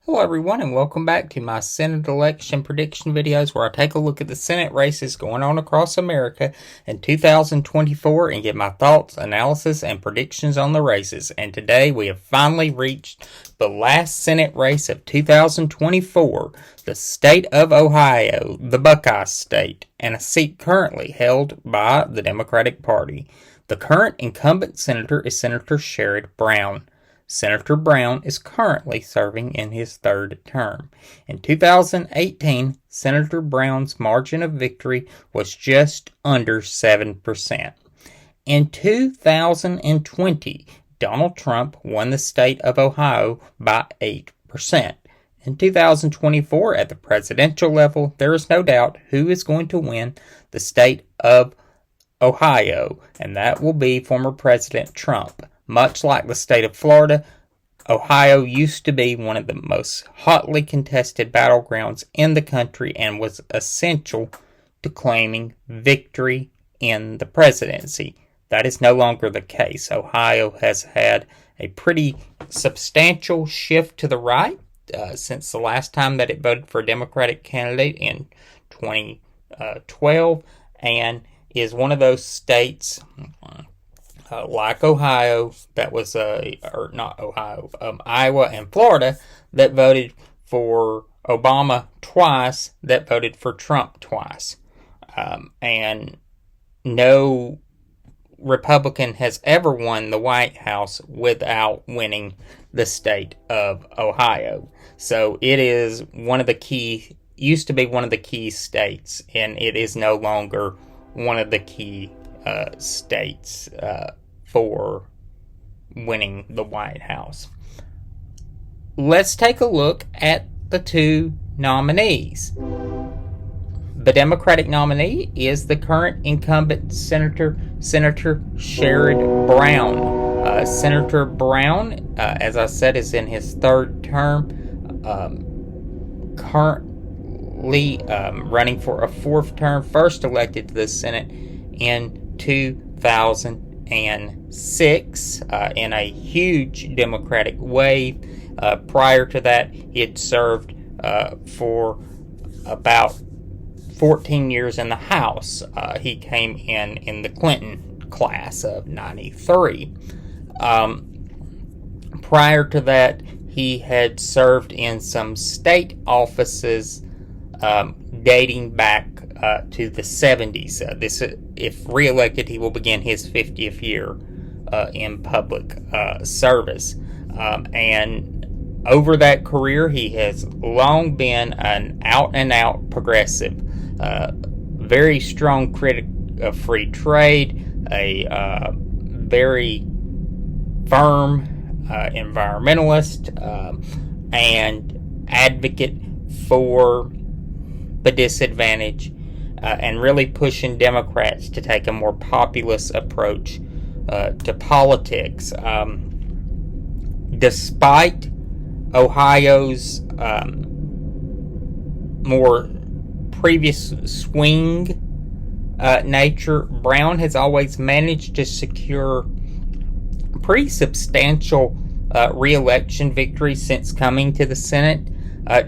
Hello everyone, and welcome back to my Senate election prediction videos where I take a look at the Senate races going on across America in 2024 and give my thoughts, analysis, and predictions on the races. And today we have finally reached the last Senate race of 2024, the state of Ohio, the Buckeye State, and a seat currently held by the Democratic Party. The current incumbent senator is Senator Sherrod Brown. Senator Brown is currently serving in his third term. In 2018, Senator Brown's margin of victory was just under 7%. In 2020, Donald Trump won the state of Ohio by 8%. In 2024, at the presidential level, there is no doubt who is going to win the state of Ohio, and that will be former President Trump. Much like the state of Florida, Ohio used to be one of the most hotly contested battlegrounds in the country and was essential to claiming victory in the presidency. That is no longer the case. Ohio has had a pretty substantial shift to the right since the last time that it voted for a Democratic candidate in 2012, and is one of those states like Ohio, that was Iowa and Florida, that voted for Obama twice, that voted for Trump twice. And no Republican has ever won the White House without winning the state of Ohio. So it is used to be one of the key states, and it is no longer one of the key states for winning the White House. Let's take a look at the two nominees. The Democratic nominee is the current incumbent Senator Sherrod Brown. Senator Brown, as I said, is in his third term, currently running for a fourth term, first elected to the Senate in 2006 in a huge Democratic wave. Prior to that, he had served for about 14 years in the House. He came in the Clinton class of 93. Prior to that, he had served in some state offices dating back to the 70s. If reelected, he will begin his 50th year in public service. And over that career, he has long been an out-and-out progressive, very strong critic of free trade, a very firm environmentalist, and advocate for the disadvantaged, and really pushing Democrats to take a more populist approach to politics. Despite Ohio's more previous swing nature, Brown has always managed to secure pretty substantial re-election victories since coming to the Senate,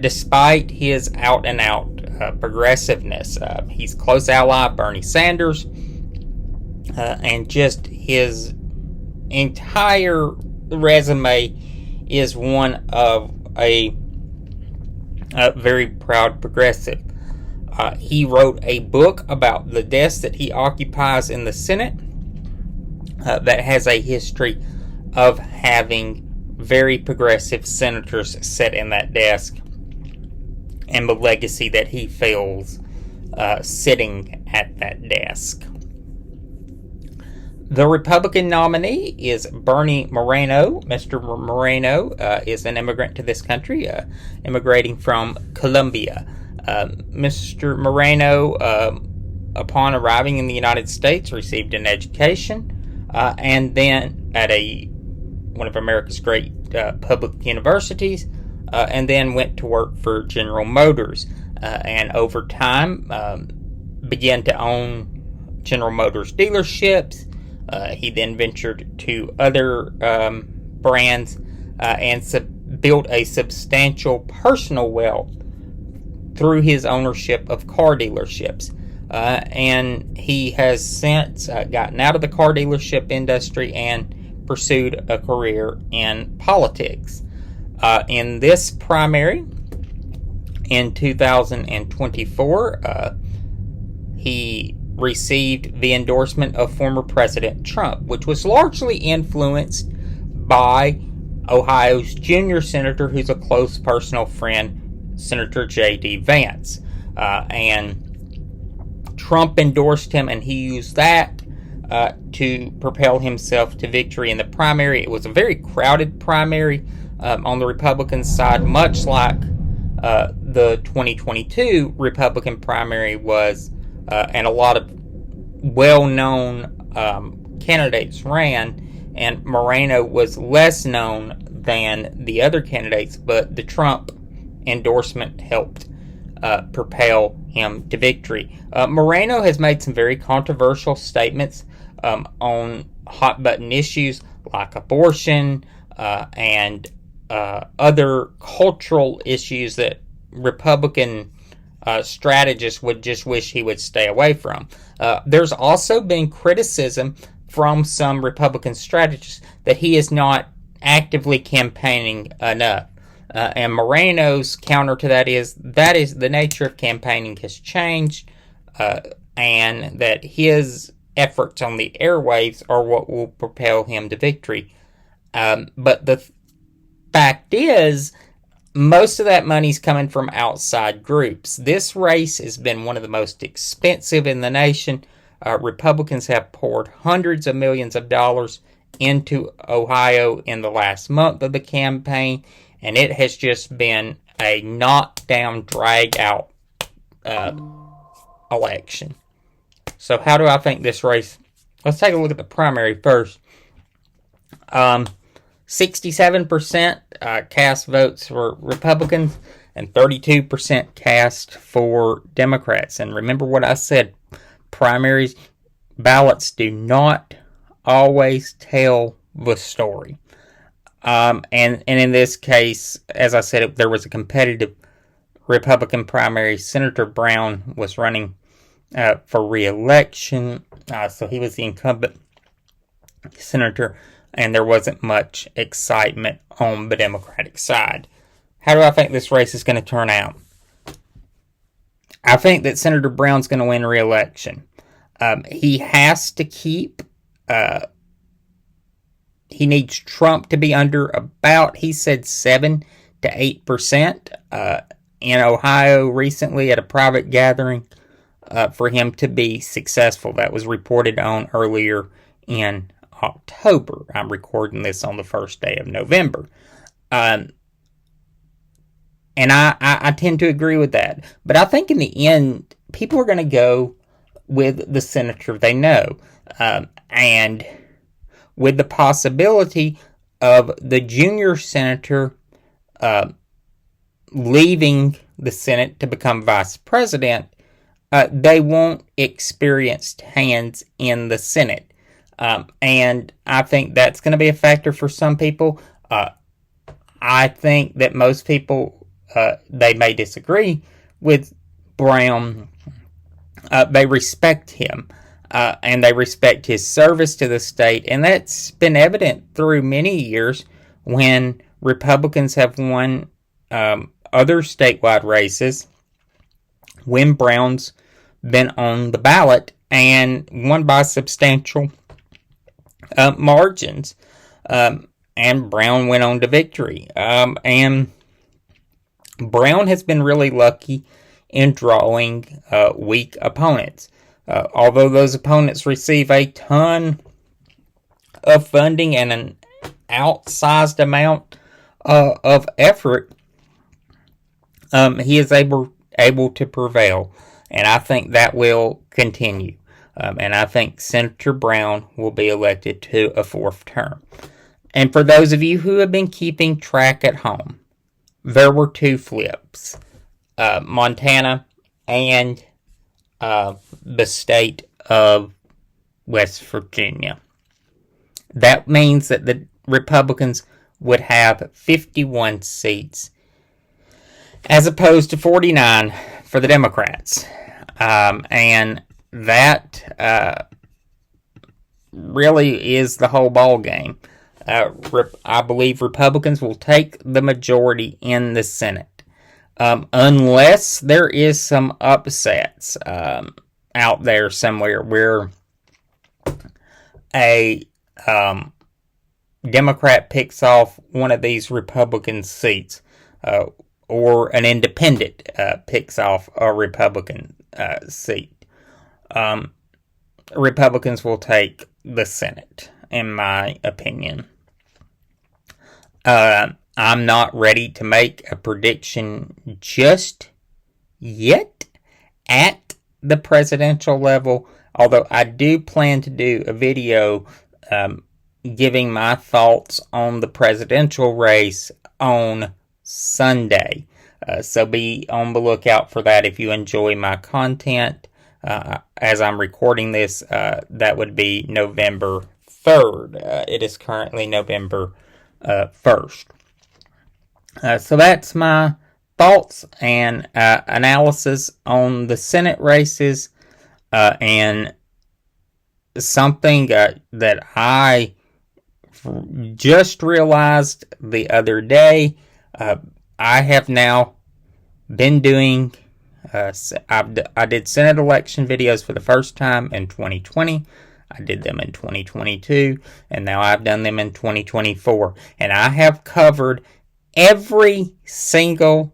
despite his out-and-out progressiveness. He's close ally Bernie Sanders, and just his entire resume is one of a very proud progressive. He wrote a book about the desk that he occupies in the Senate that has a history of having very progressive senators sit in that desk, and the legacy that he feels sitting at that desk. The Republican nominee is Bernie Moreno. Mr. Moreno is an immigrant to this country, immigrating from Colombia. Mr. Moreno, upon arriving in the United States, received an education, and then at one of America's great public universities, and then went to work for General Motors, and over time began to own General Motors dealerships. He then ventured to other brands and built a substantial personal wealth through his ownership of car dealerships. And he has since gotten out of the car dealership industry and pursued a career in politics. In this primary, in 2024, he received the endorsement of former President Trump, which was largely influenced by Ohio's junior senator, who's a close personal friend, Senator J.D. Vance. And Trump endorsed him, and he used that to propel himself to victory in the primary. It was a very crowded primary on the Republican side, much like the 2022 Republican primary was, and a lot of well-known candidates ran, and Moreno was less known than the other candidates, but the Trump endorsement helped propel him to victory. Moreno has made some very controversial statements on hot-button issues like abortion and other cultural issues that Republican strategists would just wish he would stay away from. There's also been criticism from some Republican strategists that he is not actively campaigning enough. And Moreno's counter to that is the nature of campaigning has changed, and that his efforts on the airwaves are what will propel him to victory. But the fact is, most of that money's coming from outside groups. This race has been one of the most expensive in the nation. Republicans have poured hundreds of millions of dollars into Ohio in the last month of the campaign, and it has just been a knockdown, drag-out election. So how do I think this race... Let's take a look at the primary first. 67% cast votes for Republicans and 32% cast for Democrats. And remember what I said, primaries ballots do not always tell the story. And in this case, as I said, there was a competitive Republican primary. Senator Brown was running for re-election, so he was the incumbent senator, and there wasn't much excitement on the Democratic side. How do I think this race is going to turn out? I think that Senator Brown's going to win re-election. He has to keep... he needs Trump to be under about, he said, 7 to 8% in Ohio recently at a private gathering for him to be successful. That was reported on earlier in October. I'm recording this on the first day of November. And I tend to agree with that. But I think in the end, people are going to go with the senator they know. And with the possibility of the junior senator leaving the Senate to become vice president, they won't experienced hands in the Senate. And I think that's going to be a factor for some people. I think that most people, they may disagree with Brown. They respect him. And they respect his service to the state, and that's been evident through many years when Republicans have won other statewide races, when Brown's been on the ballot and won by substantial margins, and Brown went on to victory. And Brown has been really lucky in drawing weak opponents. Although those opponents receive a ton of funding and an outsized amount of effort, he is able to prevail. And I think that will continue. And I think Senator Brown will be elected to a fourth term. And for those of you who have been keeping track at home, there were two flips. Montana and the state of West Virginia. That means that the Republicans would have 51 seats as opposed to 49 for the Democrats. And that really is the whole ball game. I believe Republicans will take the majority in the Senate, unless there is some upsets out there somewhere where a Democrat picks off one of these Republican seats, or an independent picks off a Republican seat. Republicans will take the Senate, in my opinion. I'm not ready to make a prediction just yet at the presidential level, although I do plan to do a video giving my thoughts on the presidential race on Sunday. So be on the lookout for that if you enjoy my content. As I'm recording this, that would be November 3rd. It is currently November 1st. So that's my thoughts and analysis on the Senate races, and something that I just realized the other day. I have now been doing, I did Senate election videos for the first time in 2020. I did them in 2022, and now I've done them in 2024. And I have covered every single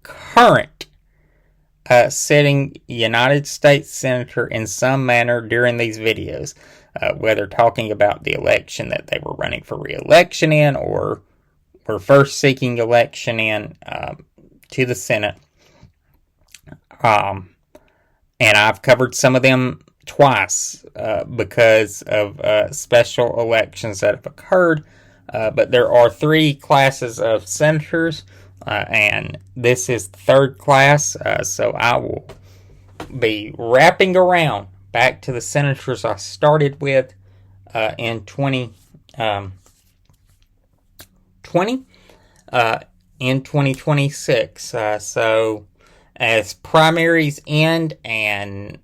current sitting United States Senator in some manner during these videos, whether talking about the election that they were running for re-election in, or were first seeking election in to the Senate. And I've covered some of them twice because of special elections that have occurred. But there are 3 classes of senators, and this is the 3rd class. So I will be wrapping around back to the senators I started with in 2020. In 2026. So as primaries end and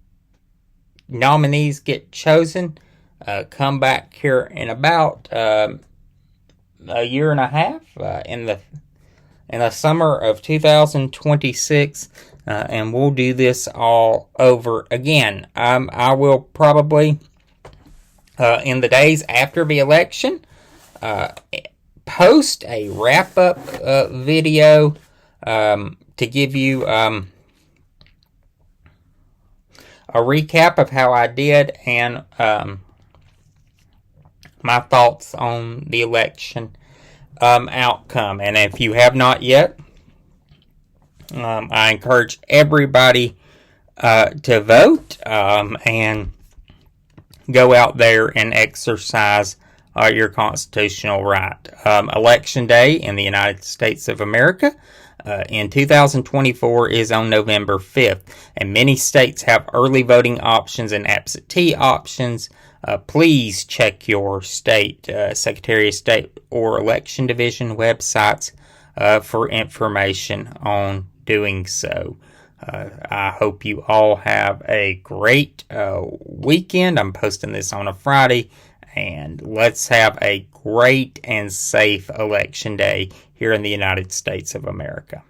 nominees get chosen, come back here in about a year and a half, in the summer of 2026, and we'll do this all over again. I will probably in the days after the election post a wrap-up video to give you a recap of how I did and my thoughts on the election outcome. And if you have not yet, I encourage everybody to vote and go out there and exercise your constitutional right. Election Day in the United States of America in 2024 is on November 5th, and many states have early voting options and absentee options. Please check your state Secretary of State or Election Division websites for information on doing so. I hope you all have a great weekend. I'm posting this on a Friday, and let's have a great and safe election day here in the United States of America.